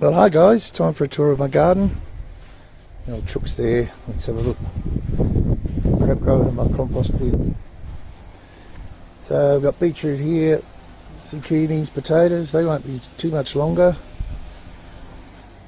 Well, hi guys, time for a tour of my garden. The old chook's there. Let's have a look. Crap growing in my compost bin. So I've got beetroot here, zucchinis, potatoes. They won't be too much longer.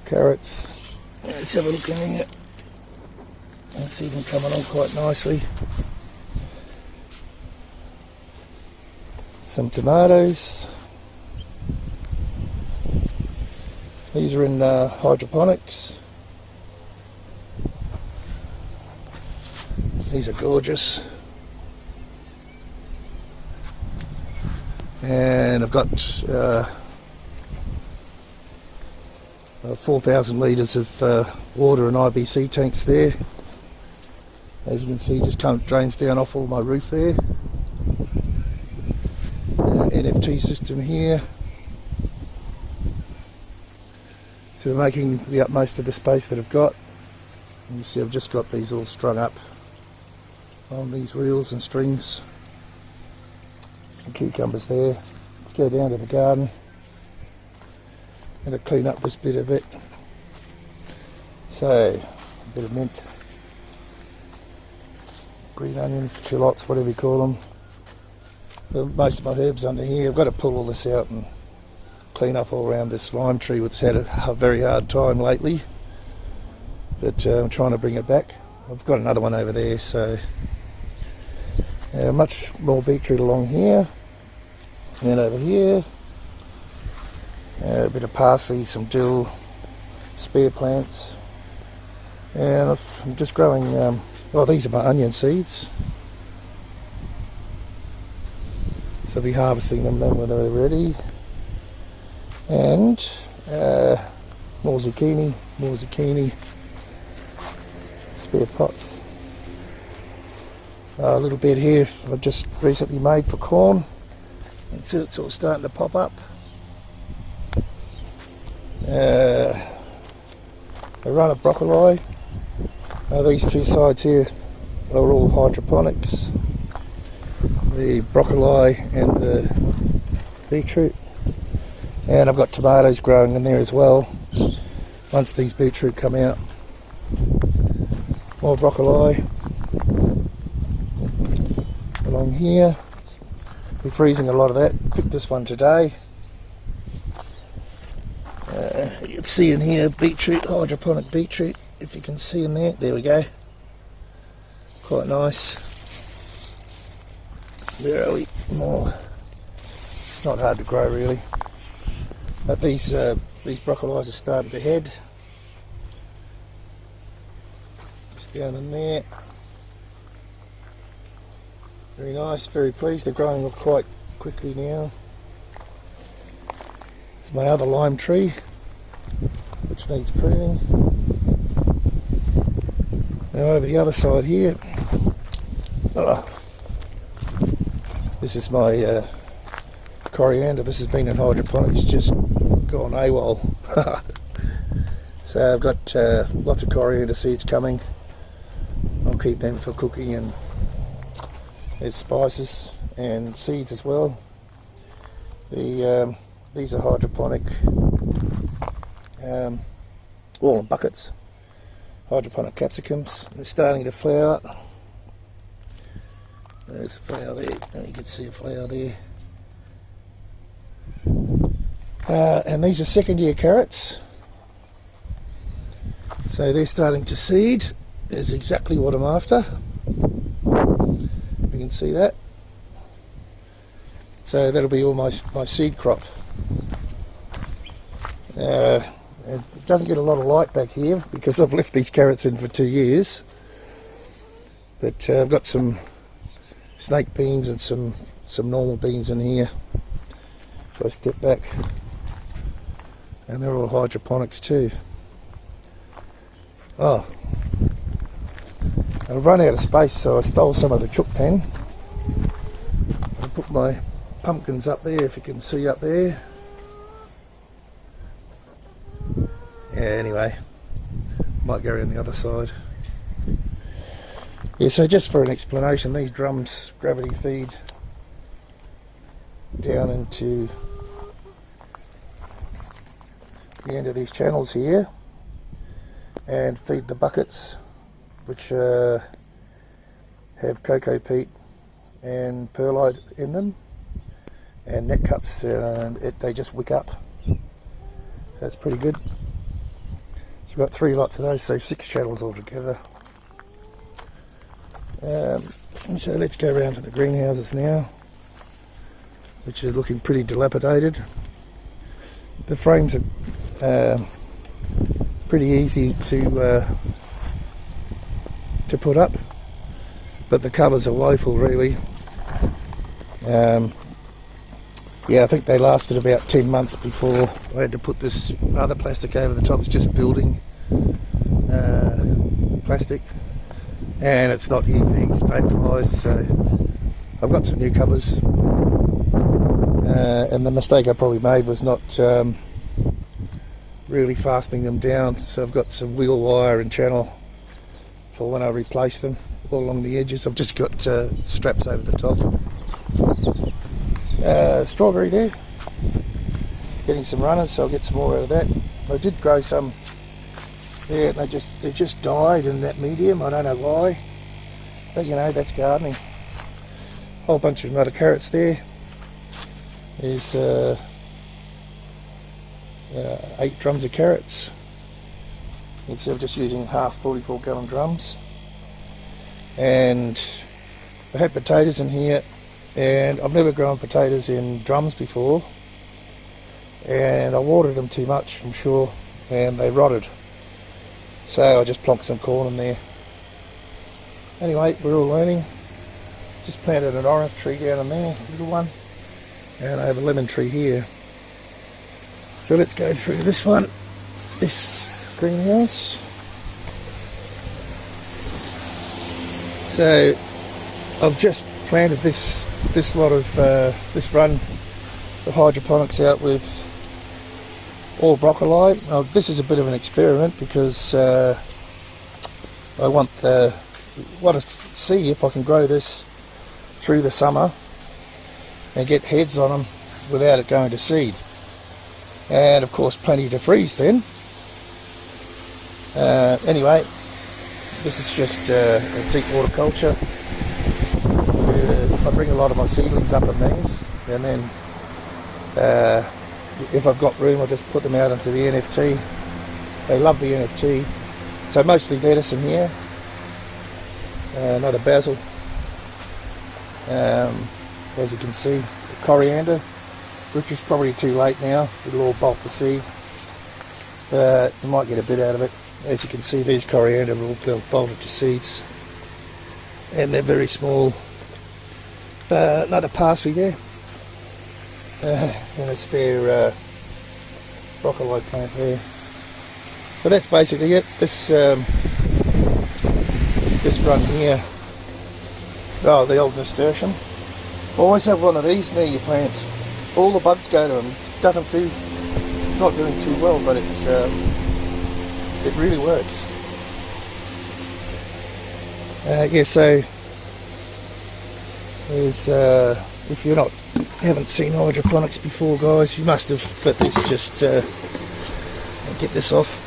Carrots. Let's have a look in here. I see them coming on quite nicely. Some tomatoes. These are in hydroponics. These are gorgeous. And I've got 4,000 litres of water in IBC tanks there. As you can see, just drains down off all my roof there. NFT system here. So we're making the utmost of the space that I've got. And you see I've just got these all strung up on these reels and strings. Some cucumbers there. Let's go down to the garden. I'm going to clean up this bit a bit. So, a bit of mint, green onions, shallots, whatever you call them. Most of my herbs under here. I've got to pull all this out and clean up all around this lime tree, which has had a very hard time lately, but I'm trying to bring it back. I've got another one over there, so much more beetroot along here and over here. A bit of parsley, some dill, spear plants, and I'm just growing well, these are my onion seeds, so I'll be harvesting them then when they're ready. And more zucchini, spare pots. A little bed here I've just recently made for corn. And see it's all starting to pop up. A run of broccoli. These two sides here are all hydroponics. The broccoli and the beetroot. And I've got tomatoes growing in there as well. Once these beetroot come out. More broccoli. Along here. We're freezing a lot of that. Picked this one today. You can see in here beetroot, hydroponic beetroot. If you can see in there. There we go. Quite nice. Where are we? More. It's not hard to grow really. But these broccolis are starting to head. Just down in there. Very nice, very pleased. They're growing quite quickly now. It's my other lime tree, which needs pruning. Now over the other side here, this is my coriander. This has been in hydroponics, just gone AWOL. So I've got lots of coriander seeds coming. I'll keep them for cooking and as spices and seeds as well. These are hydroponic, all in buckets. Hydroponic capsicums. They're starting to flower. There's a flower there, and you can see a flower there. And these are second year carrots, so they're starting to seed. Is exactly what I'm after. You can see that. So that'll be all my seed crop. It doesn't get a lot of light back here because I've left these carrots in for 2 years, but I've got some snake beans and some normal beans in here. If I step back, and they're all hydroponics too. Oh, I've run out of space, so I stole some of the chook pen. I put my pumpkins up there, if you can see up there. Yeah, anyway, might go around the other side. Yeah, so just for an explanation, these drums gravity feed down into the end of these channels here and feed the buckets, which have cocoa peat and perlite in them, and net cups, and they just wick up. So that's pretty good. So we've got 3 lots of those, so 6 channels altogether. So let's go around to the greenhouses now, which are looking pretty dilapidated. The frames are pretty easy to put up, but the covers are woeful really. Yeah, I think they lasted about 10 months before I had to put this other plastic over the top. It's just building plastic, and it's not even stabilised, so I've got some new covers. And the mistake I probably made was not really fastening them down, so I've got some wheel wire and channel for when I replace them all along the edges. I've just got straps over the top. Strawberry there, getting some runners, so I'll get some more out of that. I did grow some there, and they just died in that medium. I don't know why, but you know, that's gardening. Whole bunch of other carrots there. There's 8 drums of carrots instead of just using half 44-gallon drums. And I had potatoes in here, and I've never grown potatoes in drums before, and I watered them too much, I'm sure, and they rotted, so I just plonked some corn in there. Anyway, we're all learning. Just planted an orange tree down in there, a little one, and I have a lemon tree here. So let's go through this one, this greenhouse. So I've just planted this lot of this run of hydroponics out with all broccoli. Now this is a bit of an experiment because I want to see if I can grow this through the summer and get heads on them without it going to seed, and of course plenty to freeze then. Anyway, this is just a deep water culture. I bring a lot of my seedlings up in these, and then if I've got room, I'll just put them out into the NFT. They love the NFT. So mostly lettuce in here, another basil, as you can see, coriander, which is probably too late now. It'll all bolt the seed, but you might get a bit out of it. As you can see, these coriander are all bolted to seeds, and they're very small. Another parsley there, and it's their broccoli plant there. But that's basically it. This run here, oh, the old nasturtium. Always have one of these near your plants. All the bugs go to them. It's not doing too well, but it really works. Yeah, so there's if you haven't seen hydroponics before, guys, you must have, but this just get this off.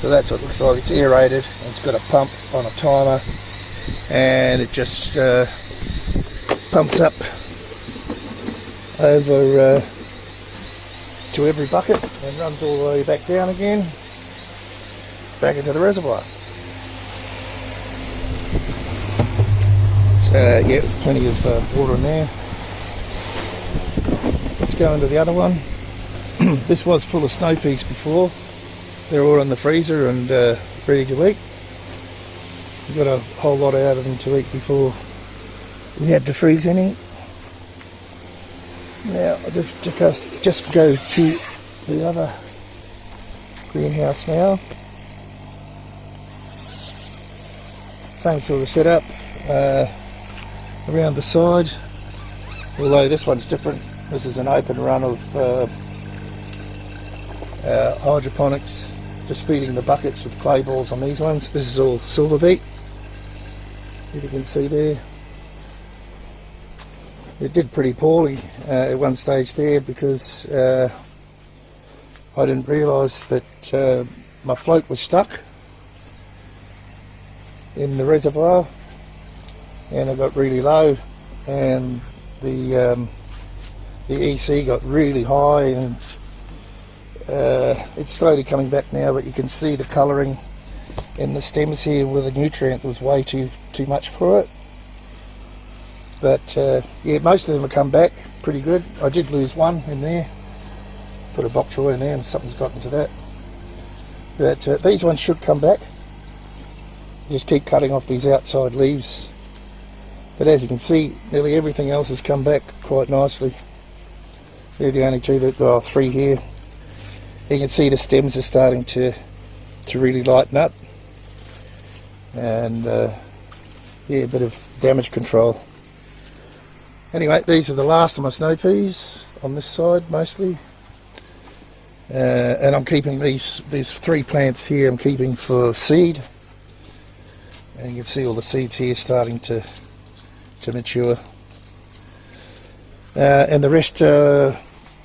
So that's what it looks like. It's aerated, and it's got a pump on a timer, and it just pumps up over to every bucket and runs all the way back down again, back into the reservoir. So yeah, plenty of water in there. Let's go into the other one. This was full of snow peas before. They're all in the freezer and ready to eat. We got a whole lot out of them to eat before we had to freeze any. Now I'll just go to the other greenhouse now. Same sort of setup around the side, although this one's different. This is an open run of hydroponics, just feeding the buckets with clay balls on these ones. This is all silver beet, if you can see there. It did pretty poorly at one stage there because I didn't realise that my float was stuck in the reservoir, and it got really low, and the EC got really high, and it's slowly coming back now, but you can see the colouring in the stems here where the nutrient was way too much for it. But yeah, most of them have come back pretty good. I did lose one in there, put a bok choy in there and something's got into that. But these ones should come back. Just keep cutting off these outside leaves. But as you can see, nearly everything else has come back quite nicely. They're the only two that, well, three here. You can see the stems are starting to really lighten up. And yeah, a bit of damage control. Anyway, these are the last of my snow peas on this side mostly. And I'm keeping these 3 plants here, I'm keeping for seed. And you can see all the seeds here starting to mature. And the rest are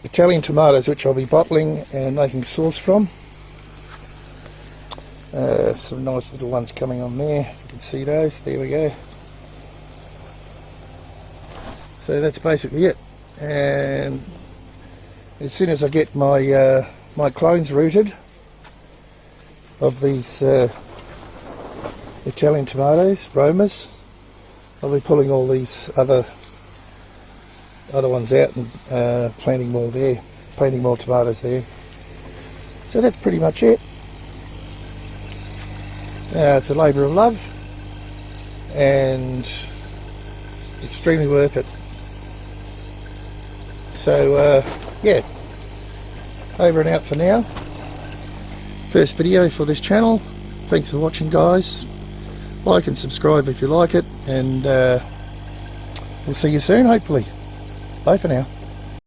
Italian tomatoes, which I'll be bottling and making sauce from. Some nice little ones coming on there, you can see those, there we go. So that's basically it, and as soon as I get my my clones rooted of these Italian tomatoes, Romas, I'll be pulling all these other ones out and planting more there, planting more tomatoes there. So that's pretty much it. It's a labour of love and extremely worth it. So yeah, over and out for now. First video for this channel. Thanks for watching, guys. Like and subscribe if you like it, and we'll see you soon, hopefully. Bye for now.